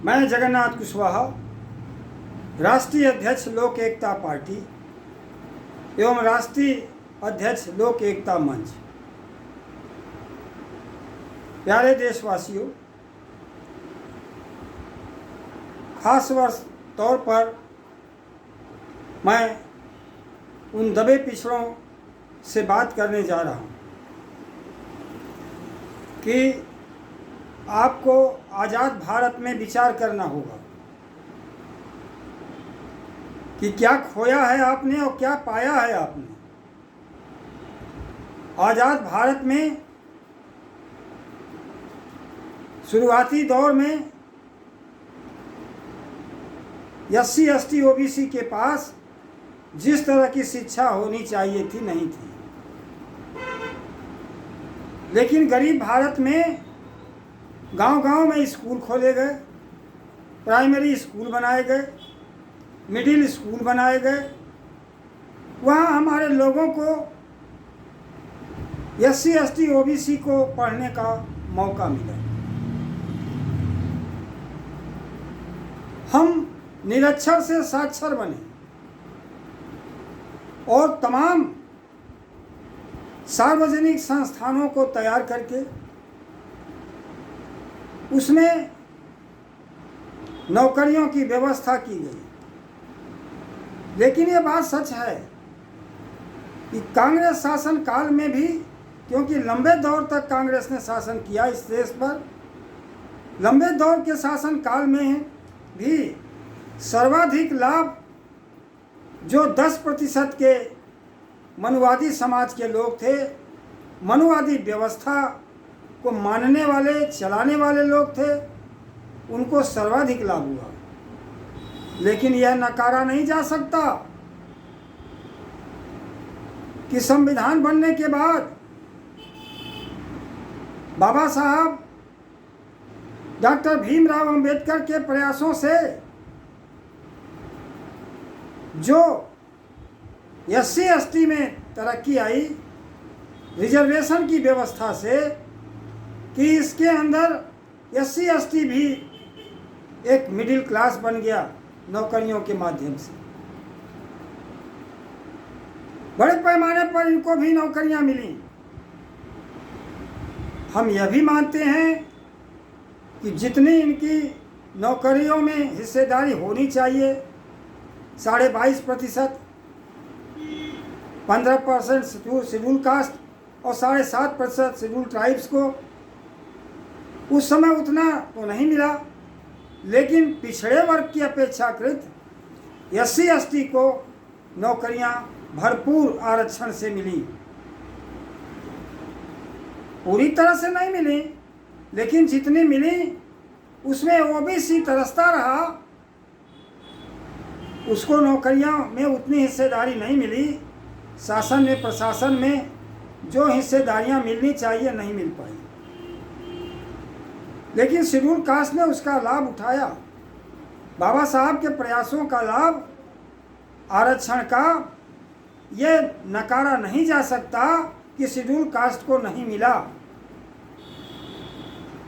मैं जगन्नाथ कुशवाहा, राष्ट्रीय अध्यक्ष लोक एकता पार्टी एवं राष्ट्रीय अध्यक्ष लोक एकता मंच। प्यारे देशवासियों, खास वर्ष तौर पर मैं उन दबे पिछड़ों से बात करने जा रहा हूँ कि आपको आज़ाद भारत में विचार करना होगा कि क्या खोया है आपने और क्या पाया है आपने। आज़ाद भारत में शुरुआती दौर में SC ST OBC के पास जिस तरह की शिक्षा होनी चाहिए थी नहीं थी, लेकिन गरीब भारत में गांव-गांव में स्कूल खोले गए, प्राइमरी स्कूल बनाए गए, मिडिल स्कूल बनाए गए। वहाँ हमारे लोगों को SC ST OBC को पढ़ने का मौका मिला। हम निरक्षर से साक्षर बने और तमाम सार्वजनिक संस्थानों को तैयार करके उसमें नौकरियों की व्यवस्था की गई। लेकिन ये बात सच है कि कांग्रेस शासन काल में भी, क्योंकि लंबे दौर तक कांग्रेस ने शासन किया इस देश पर, लंबे दौर के शासन काल में भी सर्वाधिक लाभ जो 10% के मनुवादी समाज के लोग थे, मनुवादी व्यवस्था को मानने वाले, चलाने वाले लोग थे, उनको सर्वाधिक लाभ हुआ। लेकिन यह नकारा नहीं जा सकता कि संविधान बनने के बाद बाबा साहब डॉक्टर भीमराव अंबेडकर के प्रयासों से जो SC ST में तरक्की आई, रिजर्वेशन की व्यवस्था से, कि इसके अंदर SC ST भी एक मिडिल क्लास बन गया नौकरियों के माध्यम से। बड़े पैमाने पर इनको भी नौकरियां मिली। हम यह भी मानते हैं कि जितनी इनकी नौकरियों में हिस्सेदारी होनी चाहिए, 22.5%, 15% शेड्यूल कास्ट और 7.5% शेड्यूल ट्राइब्स को, उस समय उतना तो नहीं मिला। लेकिन पिछड़े वर्ग की अपेक्षाकृत SC ST को नौकरियां भरपूर आरक्षण से मिली। पूरी तरह से नहीं मिली, लेकिन जितनी मिली उसमें OBC तरसता रहा, उसको नौकरियां में उतनी हिस्सेदारी नहीं मिली। शासन में, प्रशासन में जो हिस्सेदारियां मिलनी चाहिए नहीं मिल पाई। लेकिन शेड्यूल कास्ट ने उसका लाभ उठाया। बाबा साहब के प्रयासों का लाभ, आरक्षण का, ये नकारा नहीं जा सकता कि शेड्यूल कास्ट को नहीं मिला।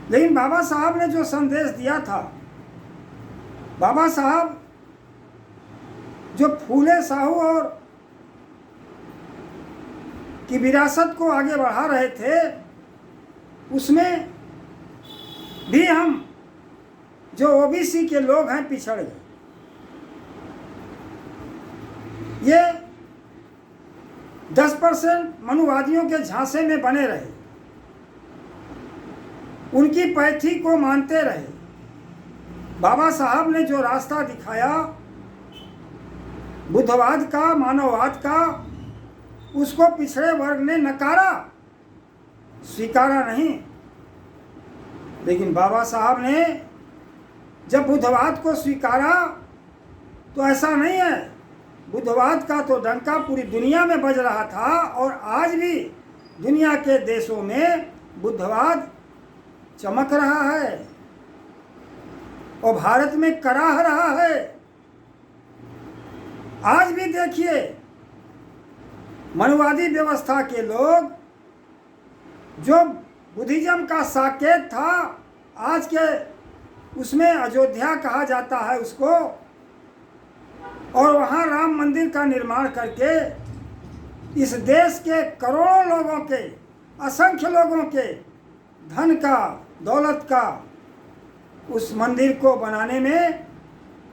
लेकिन बाबा साहब ने जो संदेश दिया था, बाबा साहब जो फूले साहू और की विरासत को आगे बढ़ा रहे थे, उसमें भी हम जो OBC के लोग हैं पिछड़ गए। ये 10% मनुवादियों के झांसे में बने रहे, उनकी पैथी को मानते रहे। बाबा साहब ने जो रास्ता दिखाया बुद्धवाद का, मानववाद का, उसको पिछड़े वर्ग ने नकारा, स्वीकारा नहीं। लेकिन बाबा साहब ने जब बुद्धवाद को स्वीकारा तो ऐसा नहीं है, बुद्धवाद का तो डंका पूरी दुनिया में बज रहा था और आज भी दुनिया के देशों में बुद्धवाद चमक रहा है और भारत में कराह रहा है। आज भी देखिए, मनुवादी व्यवस्था के लोग जो बुद्धिज्म का साकेत था, आज के उसमें अयोध्या कहा जाता है उसको, और वहाँ राम मंदिर का निर्माण करके इस देश के करोड़ों लोगों के, असंख्य लोगों के धन का, दौलत का उस मंदिर को बनाने में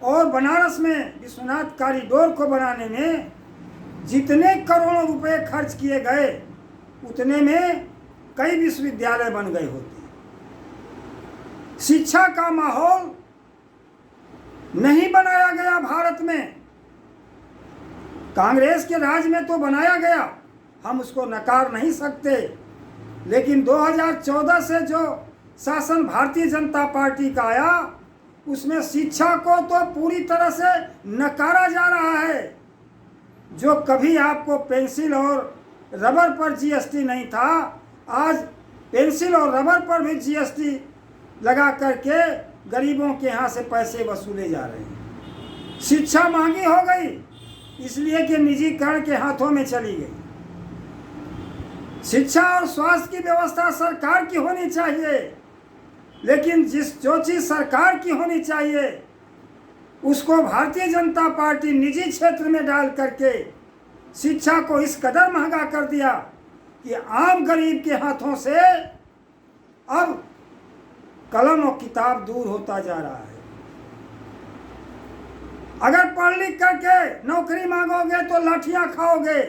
और बनारस में विश्वनाथ कॉरिडोर को बनाने में जितने करोड़ों रुपए खर्च किए गए उतने में कई विश्वविद्यालय बन गए होते। शिक्षा का माहौल नहीं बनाया गया भारत में। कांग्रेस के राज में तो बनाया गया, हम उसको नकार नहीं सकते, लेकिन 2014 से जो शासन भारतीय जनता पार्टी का आया उसमें शिक्षा को तो पूरी तरह से नकारा जा रहा है। जो कभी आपको पेंसिल और रबर पर जीएसटी नहीं था, आज पेंसिल और रबर पर भी जीएसटी लगा करके गरीबों के यहाँ से पैसे वसूले जा रहे हैं। शिक्षा महंगी हो गई इसलिए कि निजीकरण के हाथों में चली गई। शिक्षा और स्वास्थ्य की व्यवस्था सरकार की होनी चाहिए, लेकिन जो चीज़ सरकार की होनी चाहिए उसको भारतीय जनता पार्टी निजी क्षेत्र में डाल करके शिक्षा को इस कदर महंगा कर दिया कि आम गरीब के हाथों से अब कलम और किताब दूर होता जा रहा है। अगर पढ़ लिख करके नौकरी मांगोगे तो लाठियां खाओगे,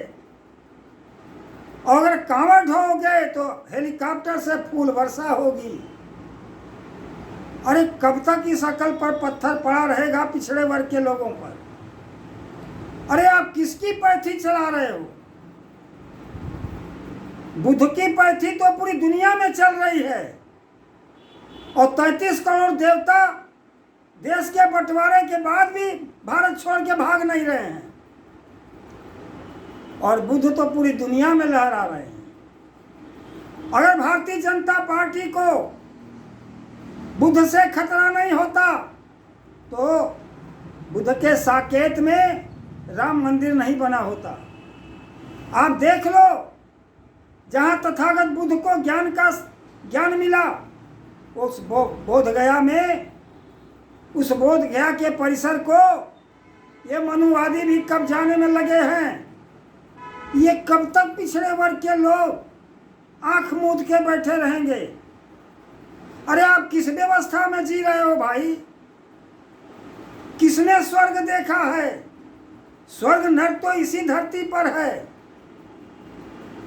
और अगर कांवड़ ढोओगे तो हेलीकॉप्टर से फूल वर्षा होगी। अरे कब तक इस अकल पर पत्थर पड़ा रहेगा पिछड़े वर्ग के लोगों पर? अरे आप किसकी पैथी चला रहे हो? बुद्ध की पैथी तो पूरी दुनिया में चल रही है, और 33 करोड़ देवता देश के बंटवारे के बाद भी भारत छोड़ के भाग नहीं रहे हैं, और बुद्ध तो पूरी दुनिया में लहरा रहे हैं। अगर भारतीय जनता पार्टी को बुद्ध से खतरा नहीं होता तो बुद्ध के साकेत में राम मंदिर नहीं बना होता। आप देख लो, जहाँ तथागत बुद्ध को ज्ञान मिला उस बोध गया में, उस बोध गया के परिसर को ये मनुवादी भी कब्जाने में लगे हैं। ये कब तक पिछड़े वर्ग के लोग आंख मूंद के बैठे रहेंगे? अरे आप किस व्यवस्था में जी रहे हो भाई? किसने स्वर्ग देखा है? स्वर्ग नर्क तो इसी धरती पर है।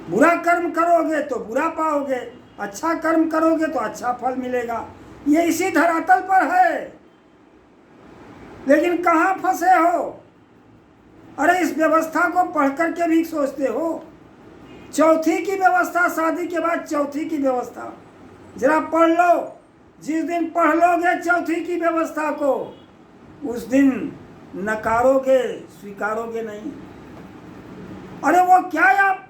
बुरा कर्म करोगे तो बुरा पाओगे, अच्छा कर्म करोगे तो अच्छा फल मिलेगा। ये इसी धरातल पर है, लेकिन कहाँ फंसे हो? अरे इस व्यवस्था को पढ़ करके भी सोचते हो? चौथी की व्यवस्था, शादी के बाद चौथी की व्यवस्था जरा पढ़ लो। जिस दिन पढ़ लोगे चौथी की व्यवस्था को, उस दिन नकारोगे, स्वीकारोगे नहीं। अरे वो क्या आप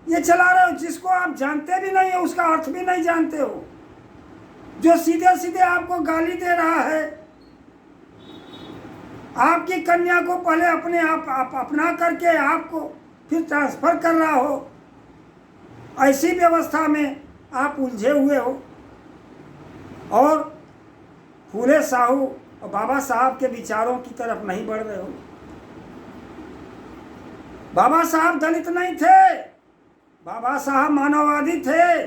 ये चला रहे हो जिसको आप जानते भी नहीं हो, उसका अर्थ भी नहीं जानते हो, जो सीधे सीधे आपको गाली दे रहा है। आपकी कन्या को पहले अपने आप अपना करके आपको फिर ट्रांसफर कर रहा हो। ऐसी व्यवस्था में आप उलझे हुए हो, और फूले साहू और बाबा साहब के विचारों की तरफ नहीं बढ़ रहे हो। बाबा साहब दलित नहीं थे, बाबा साहब मानववादी थे,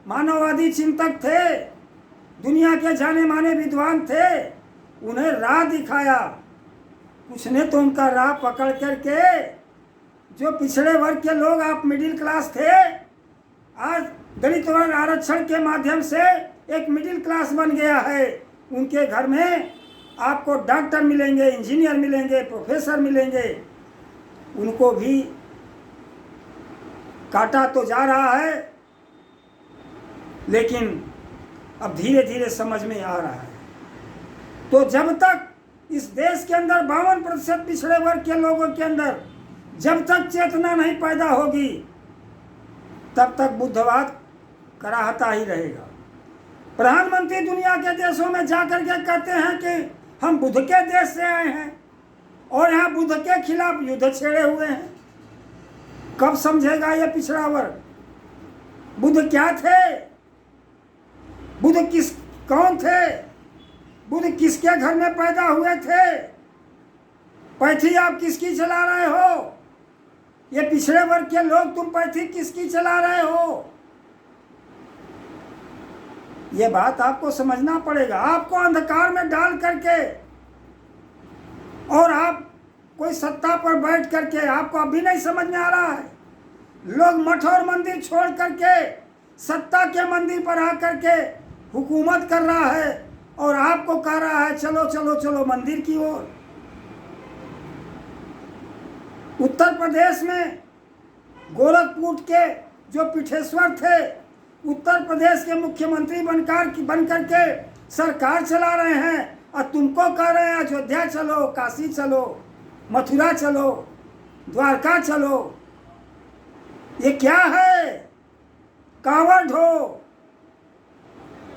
मानववादी चिंतक थे, दुनिया के जाने माने विद्वान थे। उन्हें राह दिखाया, कुछ ने तो उनका राह पकड़ करके जो पिछड़े वर्ग के लोग, आप मिडिल क्लास थे, आज दलित वर्ग आरक्षण के माध्यम से एक मिडिल क्लास बन गया है। उनके घर में आपको डॉक्टर मिलेंगे, इंजीनियर मिलेंगे, प्रोफेसर मिलेंगे। उनको भी काटा तो जा रहा है, लेकिन अब धीरे धीरे समझ में आ रहा है। तो जब तक इस देश के अंदर 52% पिछड़े वर्ग के लोगों के अंदर जब तक चेतना नहीं पैदा होगी, तब तक बुद्धवाद कराहता ही रहेगा। प्रधानमंत्री दुनिया के देशों में जाकर के कहते हैं कि हम बुद्ध के देश से आए हैं और यहाँ बुद्ध के खिलाफ युद्ध छेड़े हुए हैं। कब समझेगा ये पिछड़ा वर्ग? बुद्ध क्या थे? बुद्ध कौन थे? बुद्ध किसके घर में पैदा हुए थे? पैथी आप किसकी चला रहे हो? ये पिछड़े वर्ग के लोग तुम पैथी किसकी चला रहे हो? ये बात आपको समझना पड़ेगा। आपको अंधकार में डाल करके और आप कोई सत्ता पर बैठ करके, आपको अभी नहीं समझ में आ रहा है, लोग मठ और मंदिर छोड़ करके सत्ता के मंदिर पर आकर के हुकूमत कर रहा है और आपको कह रहा है चलो चलो चलो मंदिर की ओर। उत्तर प्रदेश में गोरखपुर के जो पीठेश्वर थे, उत्तर प्रदेश के मुख्यमंत्री बनकर के सरकार चला रहे हैं और तुमको कह रहे हैं अयोध्या चलो, काशी चलो, मथुरा चलो, द्वारका चलो। ये क्या है? कांवड़ ढो।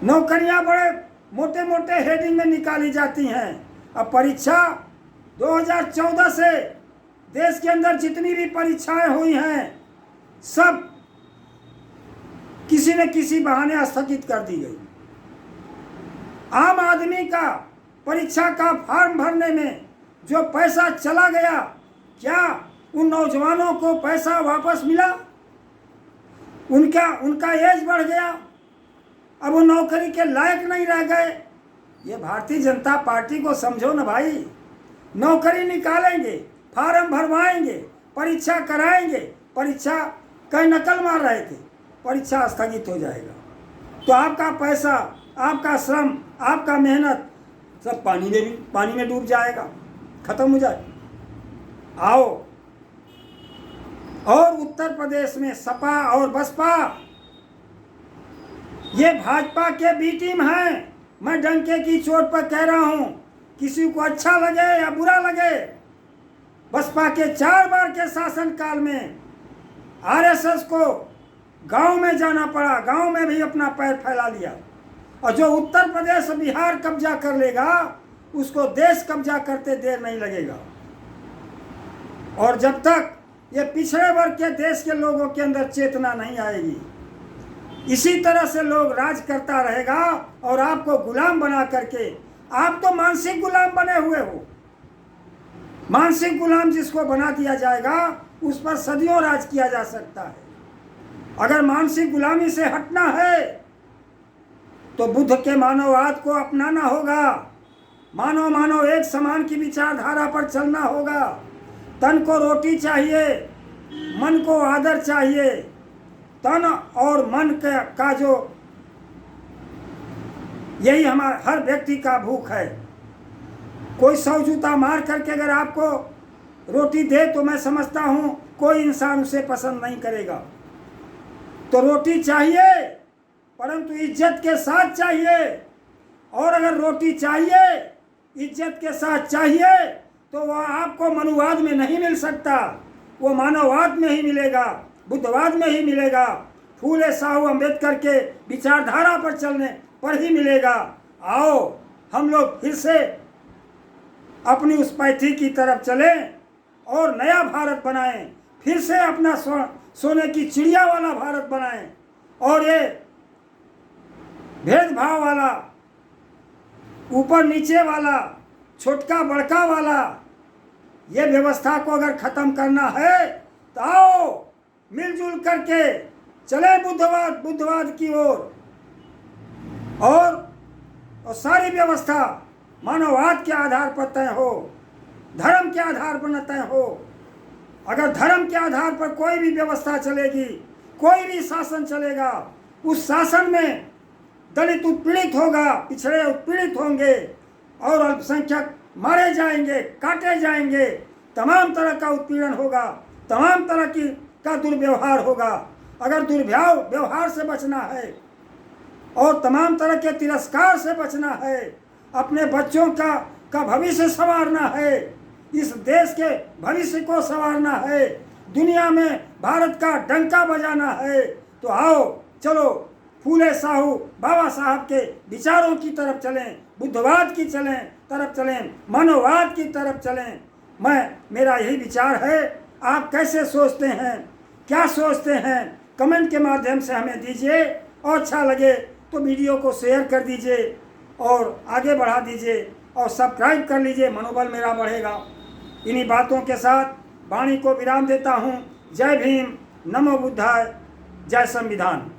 नौकरियां बड़े मोटे मोटे हेडिंग में निकाली जाती हैं। अब परीक्षा 2014 से देश के अंदर जितनी भी परीक्षाएं हुई हैं सब किसी न किसी बहाने स्थगित कर दी गई। आम आदमी का परीक्षा का फॉर्म भरने में जो पैसा चला गया, क्या उन नौजवानों को पैसा वापस मिला? उनका एज बढ़ गया, अब वो नौकरी के लायक नहीं रह गए। ये भारतीय जनता पार्टी को समझो ना भाई। नौकरी निकालेंगे, फार्म भरवाएंगे, परीक्षा कराएंगे, परीक्षा कई नकल मार रहे थे, परीक्षा स्थगित हो जाएगा तो आपका पैसा, आपका श्रम, आपका मेहनत सब पानी में डूब जाएगा, खत्म हो जाए। आओ, और उत्तर प्रदेश में सपा और बसपा ये भाजपा के बी टीम हैं। मैं डंके की चोट पर कह रहा हूं, किसी को अच्छा लगे या बुरा लगे, बसपा के 4 बार के शासनकाल में आरएसएस को गांव में जाना पड़ा, गांव में भी अपना पैर फैला लिया। और जो उत्तर प्रदेश बिहार कब्जा कर लेगा उसको देश कब्जा करते देर नहीं लगेगा। और जब तक ये पिछड़े वर्ग के देश के लोगों के अंदर चेतना नहीं आएगी, इसी तरह से लोग राज करता रहेगा और आपको गुलाम बना करके, आप तो मानसिक गुलाम बने हुए हो। मानसिक गुलाम जिसको बना दिया जाएगा उस पर सदियों राज किया जा सकता है। अगर मानसिक गुलामी से हटना है तो बुद्ध के मानववाद को अपनाना होगा। मानव एक समान की विचारधारा पर चलना होगा। तन को रोटी चाहिए, मन को आदर चाहिए। तन और मन का जो, यही हमारा हर व्यक्ति का भूख है। कोई 100 जूता मार करके अगर आपको रोटी दे तो मैं समझता हूं कोई इंसान उसे पसंद नहीं करेगा। तो रोटी चाहिए परंतु इज्जत के साथ चाहिए। और अगर रोटी चाहिए, इज्जत के साथ चाहिए, तो वह आपको मनुवाद में नहीं मिल सकता, वो मानववाद में ही मिलेगा, बुद्धवाद में ही मिलेगा, फूले साहू अम्बेडकर के विचारधारा पर चलने पर ही मिलेगा। आओ हम लोग फिर से अपनी उस पैथी की तरफ चलें और नया भारत बनाएं, फिर से अपना सोने की चिड़िया वाला भारत बनाएं। और ये भेदभाव वाला, ऊपर नीचे वाला, छोटका बड़का वाला, ये व्यवस्था को अगर खत्म करना है तो आओ मिलजुल करके चले बुद्धवाद की ओर। और सारी व्यवस्था मानववाद के आधार पर तय हो, धर्म के आधार पर न तय हो। अगर धर्म के आधार पर कोई भी व्यवस्था चलेगी, कोई भी शासन चलेगा, उस शासन में दलित उत्पीड़ित होगा, पिछड़े उत्पीड़ित होंगे और अल्पसंख्यक मारे जाएंगे, काटे जाएंगे, तमाम तरह का उत्पीड़न होगा, तमाम तरह का दुर्व्यवहार होगा। अगर दुर्व्यवहार से बचना है और तमाम तरह के तिरस्कार से बचना है, अपने बच्चों का भविष्य संवारना है, इस देश के भविष्य को संवारना है, दुनिया में भारत का डंका बजाना है, तो आओ चलो फूले साहू बाबा साहब के विचारों की तरफ चलें, बुद्धवाद की तरफ चलें, मानववाद की तरफ चलें। मेरा यही विचार है। आप कैसे सोचते हैं, क्या सोचते हैं, कमेंट के माध्यम से हमें दीजिए और अच्छा लगे तो वीडियो को शेयर कर दीजिए। और आगे बढ़ा दीजिए और सब्सक्राइब कर लीजिए, मनोबल मेरा बढ़ेगा। इन्हीं बातों के साथ वाणी को विराम देता हूँ। जय भीम, नमो बुद्धाय, जय संविधान।